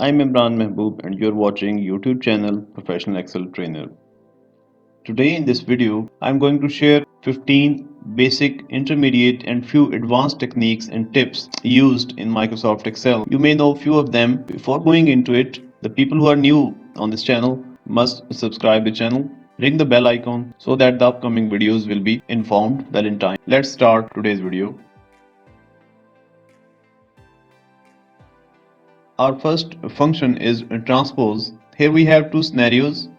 I'm Imran Mehboob and you're watching YouTube channel Professional Excel Trainer. Today in this video, I'm going to share 15 basic, intermediate and few advanced techniques and tips used in Microsoft Excel. You may know few of them. Before going into it, the people who are new on this channel must subscribe the channel, ring the bell icon so that the upcoming videos will be informed well in time. Let's start today's video. Our first function is transpose. Here we have two scenarios.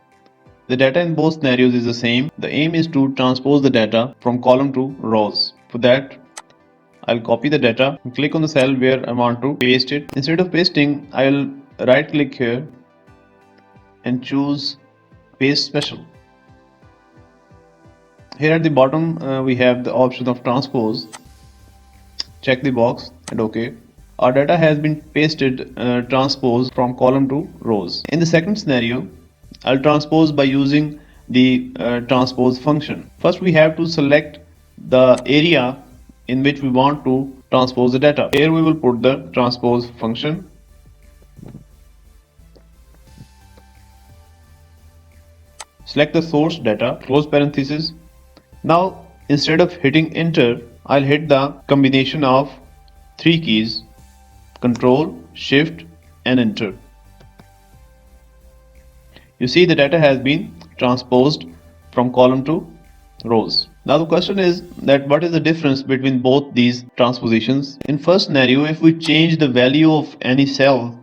The data in both scenarios is the same. The aim is to transpose the data from column to rows. For that, I'll copy the data and click on the cell where I want to paste it. Instead of pasting, I'll right click here and choose paste special. Here at the bottom we have the option of transpose. Check the box and OK. Our data has been pasted, transposed from column to rows. In the second scenario, I'll transpose by using the transpose function. First, we have to select the area in which we want to transpose the data. Here we will put the transpose function. Select the source data, close parenthesis. Now, instead of hitting enter, I'll hit the combination of three keys: Control, Shift and Enter. You see the data has been transposed from column to rows. Now the question is that what is the difference between both these transpositions? In first scenario, if we change the value of any cell,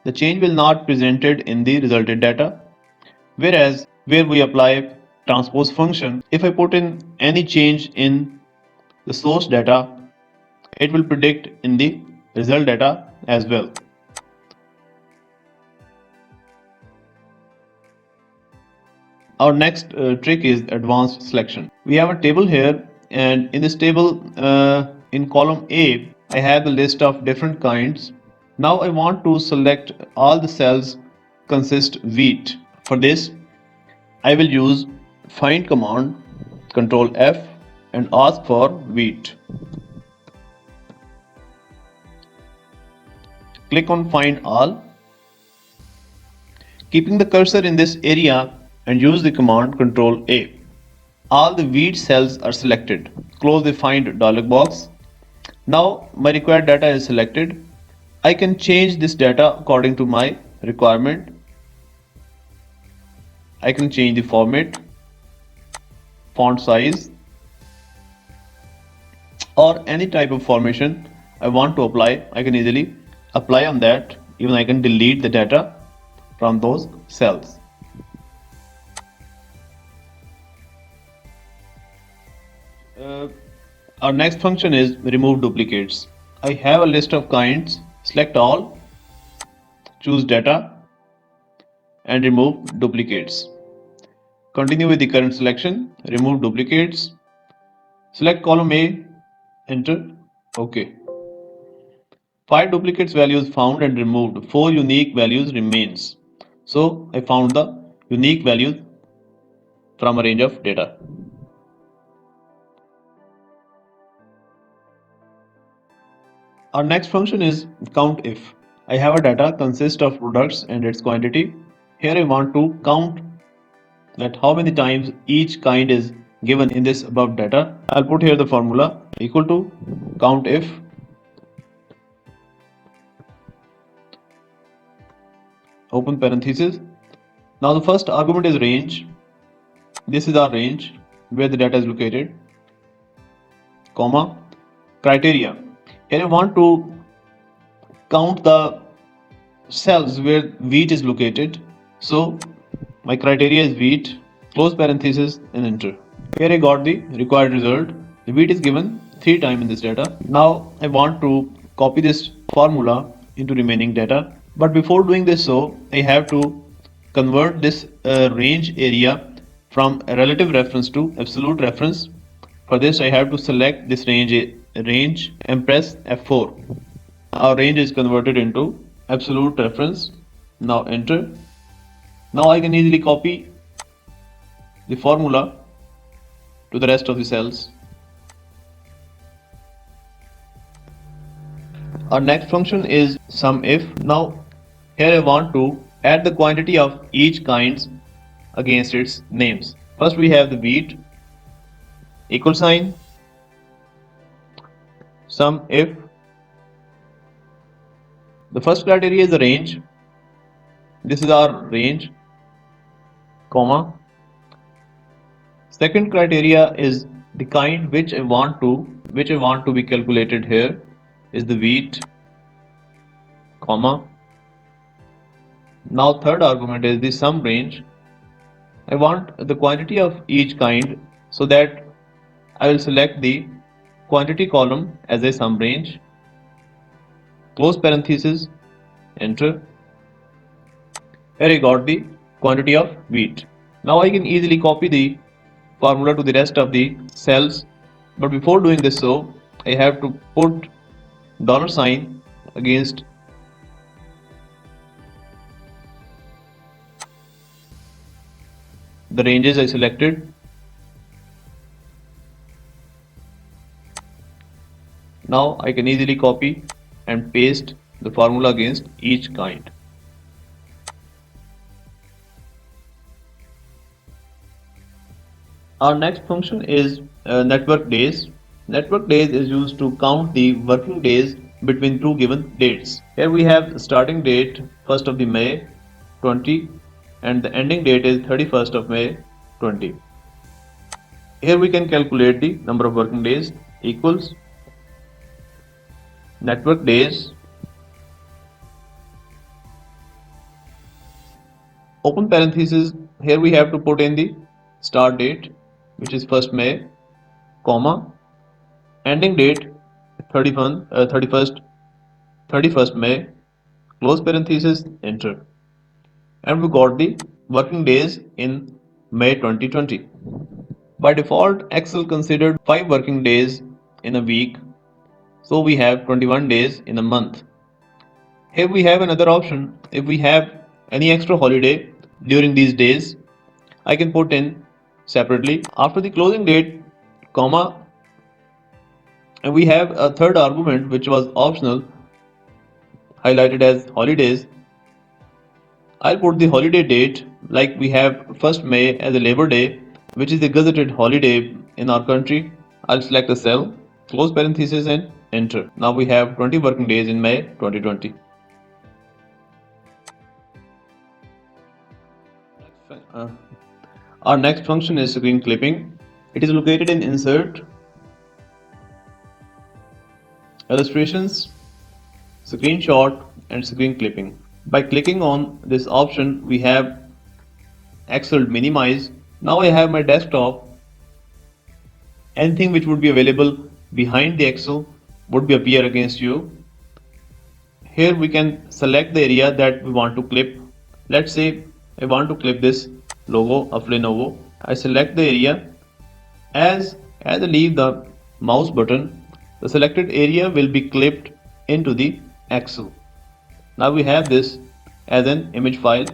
the change will not presented in the resulted data. Whereas where we apply transpose function, if I put in any change in the source data, it will predict in the result data as well. Our next trick is advanced selection. We have a table here, and in this table in column A, I have a list of different kinds. Now I want to select all the cells consist wheat. For this, I will use find command, Control F and ask for wheat. Click on find all. Keeping the cursor in this area and use the command Control A. All the wheat cells are selected. Close the find dialog box. Now my required data is selected. I can change this data according to my requirement. I can change the format, font size, or any type of formation I want to apply. I can easily apply on that. Even I can delete the data from those cells. Our next function is remove duplicates. I have a list of kinds. Select all, choose data and remove duplicates. Continue with the current selection, remove duplicates. Select column A, enter, OK. 5 duplicates values found and removed. 4 unique values remains. So I found the unique values from a range of data. Our next function is count if. I have a data consist of products and its quantity. Here I want to count that how many times each kind is given in this above data. I'll put here the formula equal to count if open parenthesis. Now the first argument is range. This is our range where the data is located, comma, criteria. Here I want to count the cells where wheat is located. So my criteria is wheat, close parenthesis and enter. Here I got the required result. The wheat is given 3 times in this data. Now I want to copy this formula into remaining data. But before doing this, so I have to convert this range area from a relative reference to absolute reference. For this I have to select this range and press F4. Our range is converted into absolute reference. Now enter. Now I can easily copy the formula to the rest of the cells. Our next function is SUMIF. Now here I want to add the quantity of each kinds against its names. First we have the wheat, equal sign, SUMIF. The first criteria is the range. This is our range, comma. Second criteria is the kind which I want to be calculated here is the wheat, comma. Now third argument is the sum range. I want the quantity of each kind, so that I will select the quantity column as a sum range, close parenthesis, enter. Here I got the quantity of wheat. Now I can easily copy the formula to the rest of the cells, but before doing this, so I have to put dollar sign against the ranges I selected. Now I can easily copy and paste the formula against each kind. Our next function is network days. Network days is used to count the working days between two given dates. Here we have starting date 1st of the May 20 and the ending date is 31st of May 20. Here we can calculate the number of working days equals network days, open parenthesis. Here we have to put in the start date, which is 1st May, comma, ending date 31st May, close parenthesis, enter. And we got the working days in May 2020. By default, Excel considered 5 working days in a week, so we have 21 days in a month. Here we have another option. If we have any extra holiday during these days, I can put in separately after the closing date, comma, and we have a third argument which was optional, highlighted as holidays. I'll put the holiday date like we have 1st May as a Labor Day, which is a gazetted holiday in our country. I'll select a cell, close parenthesis and enter. Now we have 20 working days in May 2020. Our next function is screen clipping. It is located in Insert, Illustrations, Screenshot and Screen Clipping. By clicking on this option, we have Excel minimize. Now I have my desktop. Anything which would be available behind the Excel would be appear against you. Here we can select the area that we want to clip. Let's say I want to clip this logo of Lenovo. I select the area. As I leave the mouse button, the selected area will be clipped into the Excel. Now we have this as an image file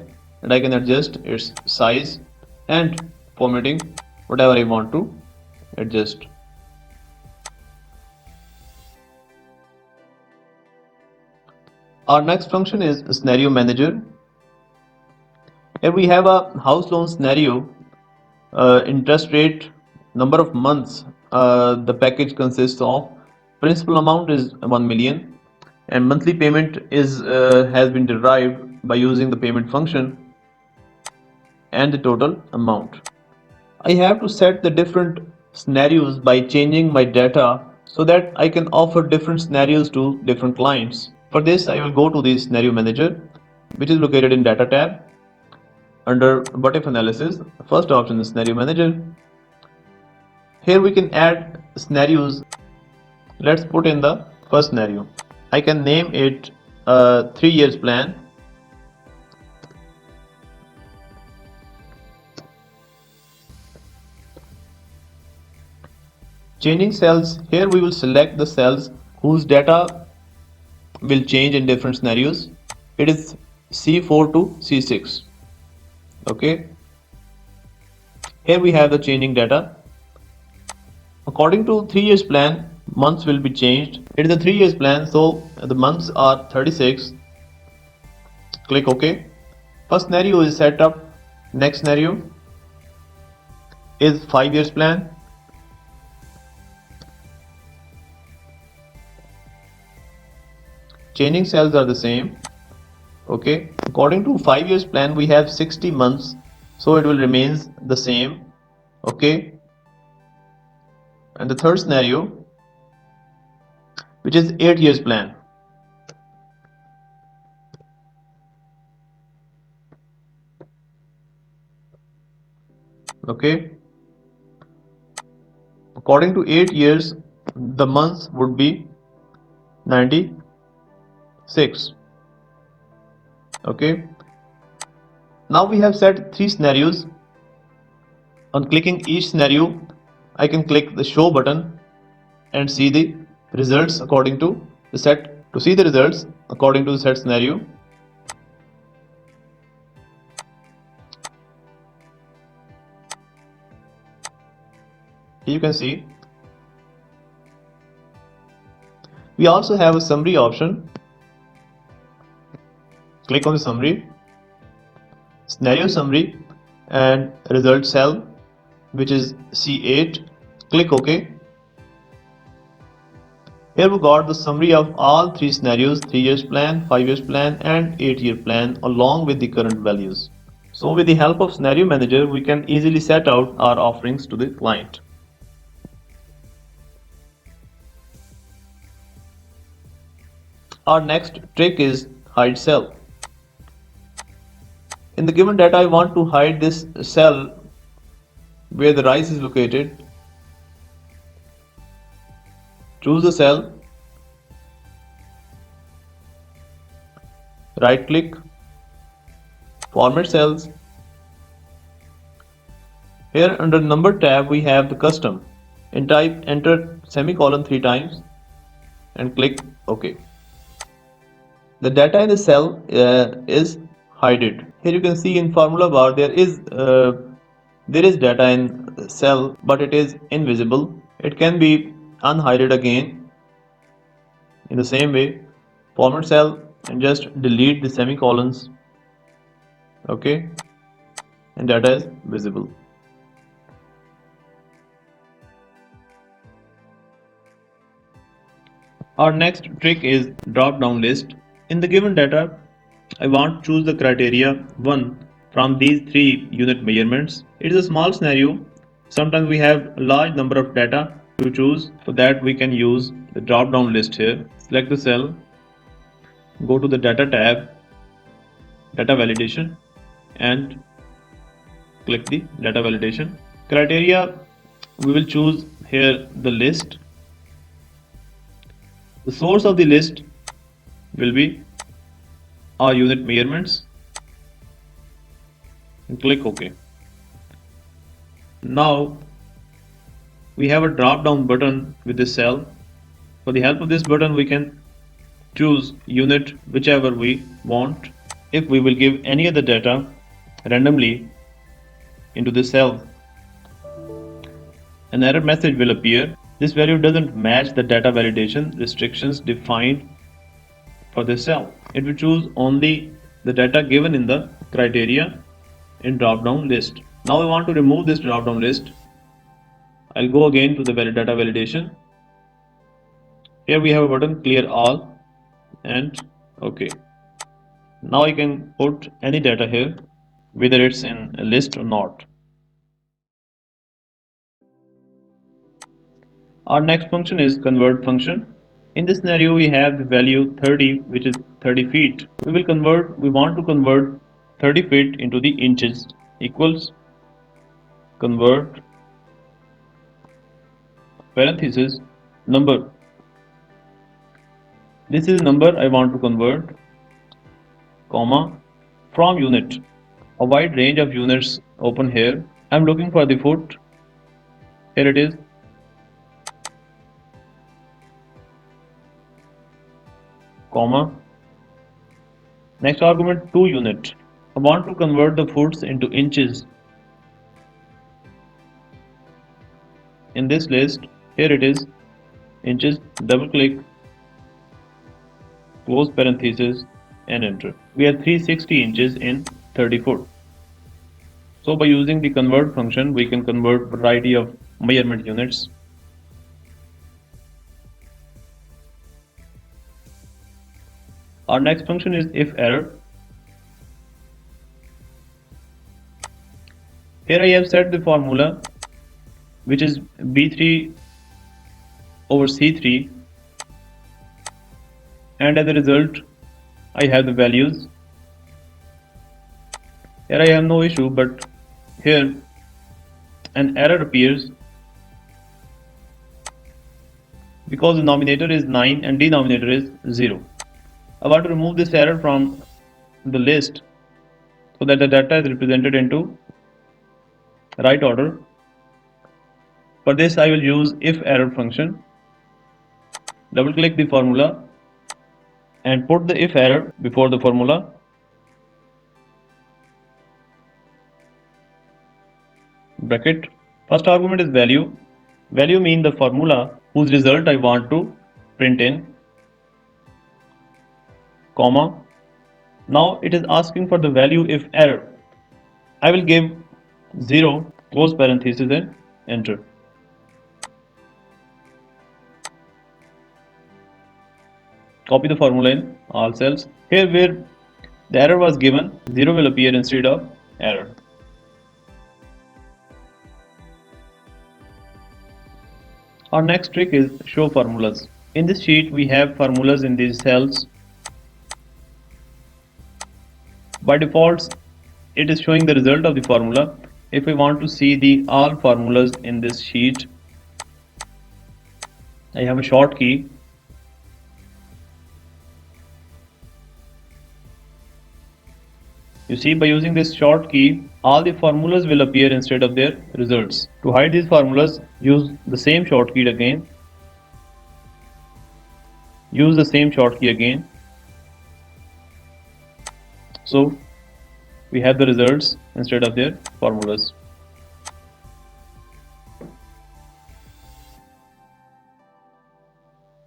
and I can adjust its size and formatting whatever I want to adjust. Our next function is Scenario Manager. Here we have a house loan scenario, interest rate, number of months. The package consists of principal amount is 1 million and monthly payment is has been derived by using the payment function and the total amount. I have to set the different scenarios by changing my data so that I can offer different scenarios to different clients. For this, I will go to the Scenario Manager, which is located in Data tab. Under What If Analysis, the first option is Scenario Manager. Here we can add scenarios. Let's put in the first scenario. I can name it 3 years plan. Changing cells, here we will select the cells whose data will change in different scenarios. It is C4 to C6. Okay. Here we have the changing data. According to 3 years plan, months will be changed. It is a 3 years plan, so the months are 36. Click OK. First scenario is set up. Next scenario is 5 years plan. Changing cells are the same. Okay, according to 5 years plan we have 60 months, so it will remains the same. Okay, and the third scenario, which is 8 years plan. Okay, according to 8 years the months would be 96. Okay, now we have set 3 scenarios. On clicking each scenario I can click the show button and see the results according to the set. To see the results according to the set scenario, you can see we also have a summary option. Click on the summary, scenario summary, and result cell, which is C8. Click OK. Here we got the summary of all 3 scenarios: 3 years plan, 5 years plan, and 8 year plan, along with the current values. So with the help of Scenario Manager, we can easily set out our offerings to the client. Our next trick is hide cell. In the given data, I want to hide this cell where the rice is located. Choose the cell, right click, format cells. Here under number tab we have the custom. In type, enter semicolon 3 times and click OK. The data in the cell is hidden. Here you can see in formula bar there is data in cell, but it is invisible. It can be unhided again. In the same way, format cell and just delete the semicolons. Okay, and data is visible. Our next trick is drop down list. In the given data, I want to choose the criteria 1 from these 3 unit measurements. It is a small scenario. Sometimes we have a large number of data to choose. For that we can use the drop down list here. Select the cell, go to the data tab, data validation, and click the data validation. Criteria, we will choose here the list. The source of the list will be our unit measurements and click OK. Now we have a drop down button with this cell. For the help of this button we can choose unit whichever we want. If we will give any other data randomly into this cell, an error message will appear. This value doesn't match the data validation restrictions defined for this cell. It will choose only the data given in the criteria in drop down list. Now we want to remove this drop down list. I'll go again to the data validation. Here we have a button clear all and OK. Now I can put any data here, whether it's in a list or not. Our next function is convert function. In this scenario we have the value 30, which is 30 feet. We want to convert 30 feet into the inches. Equals convert parenthesis number. This is number I want to convert, comma, from unit. A wide range of units open here. I'm looking for the foot. Here it is. Comma. Next argument 2 unit. I want to convert the foots into inches. In this list, here it is. inches, double click, close parenthesis and enter. We have 360 inches in 30 foot. So by using the convert function, we can convert variety of measurement units. Our next function is if error. Here I have set the formula, which is B3 over C3, and as a result I have the values. Here I have no issue, but here an error appears because the numerator is 9 and denominator is 0. I want to remove this error from the list so that the data is represented into right order. For this I will use if error function. Double click the formula and put the if error before the formula. Bracket. First argument is value. Value means the formula whose result I want to print in, comma. Now it is asking for the value if error. I will give 0, close parenthesis and enter. Copy the formula in all cells. Here where the error was given, 0 will appear instead of error. Our next trick is show formulas. In this sheet we have formulas in these cells. By default it is showing the result of the formula. If we want to see the all formulas in this sheet, I have a short key. You see, by using this short key, all the formulas will appear instead of their results. To hide these formulas, use the same short key again. Use the same short key again. So we have the results instead of their formulas.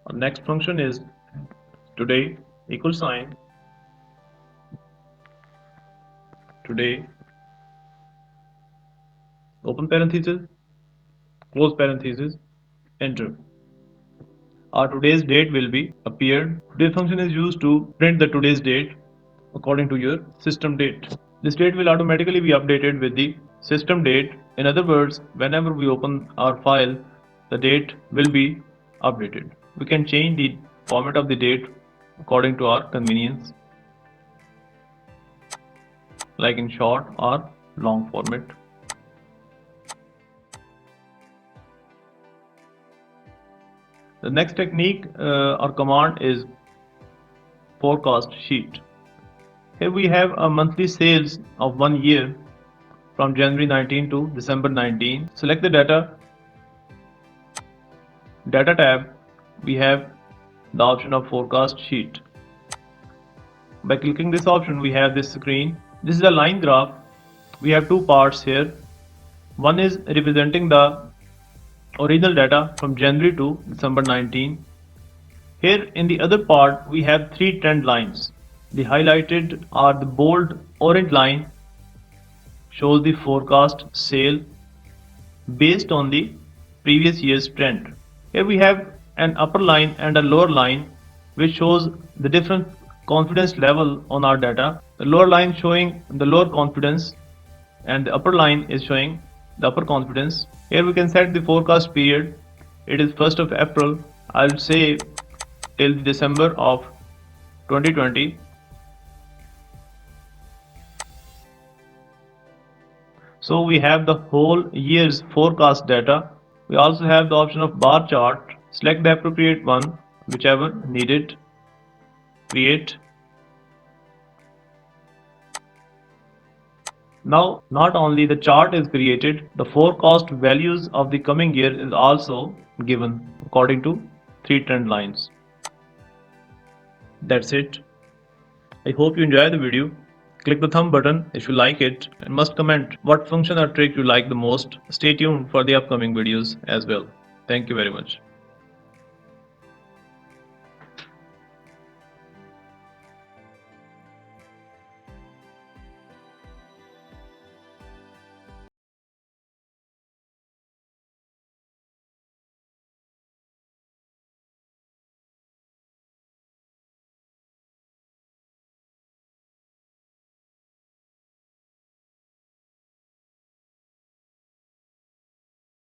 Our next function is today equal sign. Today, open parenthesis, close parenthesis, enter. Our today's date will be appeared. Today's function is used to print the today's date according to your system date. This date will automatically be updated with the system date. In other words, whenever we open our file, the date will be updated. We can change the format of the date according to our convenience, like in short or long format. The next technique or command is forecast sheet. Here we have a monthly sales of 1 year from January 19 to December 19. Select the data tab. We have the option of forecast sheet. By clicking this option, we have this screen. This is a line graph. We have two parts here. One is representing the original data from January to December 19. Here in the other part we have three trend lines. The highlighted or the bold orange line shows the forecast sale based on the previous year's trend. Here we have an upper line and a lower line which shows the different confidence level on our data. The lower line showing the lower confidence and the upper line is showing the upper confidence. Here we can set the forecast period. It is 1st of April. I'll say till December of 2020. So we have the whole year's forecast data. We also have the option of bar chart. Select the appropriate one, whichever needed. Create. Now not only the chart is created, the forecast values of the coming year is also given according to three trend lines. That's it. I hope you enjoy the video. Click the thumb button if you like it and must comment what function or trick you like the most. Stay tuned for the upcoming videos as well. Thank you very much.